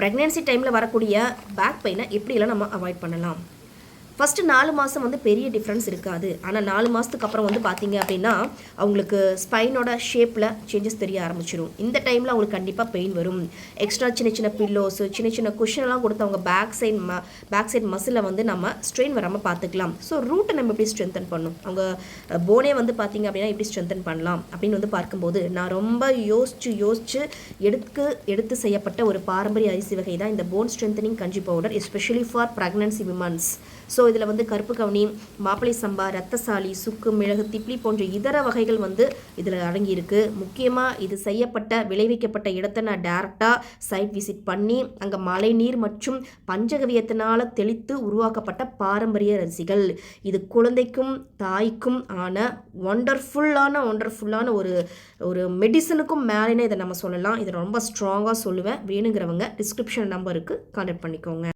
Pregnancy டைமில் வரக்கூடிய back பெயினை எப்படியெல்லாம் நம்ம அவாய்ட் பண்ணலாம்? ஃபஸ்ட்டு 4 மாதம் வந்து பெரிய டிஃப்ரென்ஸ் இருக்காது. ஆனால் 4 மாதத்துக்கு அப்புறம் வந்து பார்த்தீங்க அப்படின்னா அவங்களுக்கு ஸ்பைனோட ஷேப்பில் சேஞ்சஸ் தெரிய ஆரம்பிச்சிடும். இந்த டைமில் அவங்களுக்கு கண்டிப்பாக பெயின் வரும். எக்ஸ்ட்ரா சின்ன சின்ன பில்லோஸு சின்ன சின்ன குஷன்லாம் கொடுத்து அவங்க பேக் சைட் மசிலை வந்து நம்ம ஸ்ட்ரெயின் வராமல் பார்த்துக்கலாம். ஸோ ரூட்டை நம்ம எப்படி ஸ்ட்ரென்தன் பண்ணணும், அவங்க போனே வந்து பார்த்தீங்க அப்படின்னா எப்படி ஸ்ட்ரென்தன் பண்ணலாம் அப்படின்னு வந்து பார்க்கும்போது நான் ரொம்ப யோசிச்சு எடுத்து செய்யப்பட்ட ஒரு பாரம்பரிய அரிசி வகை தான் இந்த போன் ஸ்ட்ரென்தனிங் கஞ்சி powder, especially for pregnancy women's. So இதில் வந்து கருப்பு கவுனி, மாப்பிளை சம்பா, ரத்தசாலி, சுக்கு, மிளகு, திப்ளி போன்ற இதர வகைகள் வந்து இதில் அடங்கியிருக்கு. முக்கியமாக இது செய்யப்பட்ட விளைவிக்கப்பட்ட இடத்தை நான் டேரெக்டாக சைட் விசிட் பண்ணி அங்கே மழை நீர் மற்றும் பஞ்சகவியத்தினால் தெளித்து உருவாக்கப்பட்ட பாரம்பரிய அரிசிகள். இது குழந்தைக்கும் தாய்க்கும் ஆன ஒண்டர்ஃபுல்லான ஒரு மெடிசனுக்கும் மேலேனே இதை நம்ம சொல்லலாம். இதை ரொம்ப ஸ்ட்ராங்காக சொல்லுவேன். வேணுங்கிறவங்க டிஸ்கிரிப்ஷன் நம்பருக்கு கான்டாக்ட் பண்ணிக்கோங்க.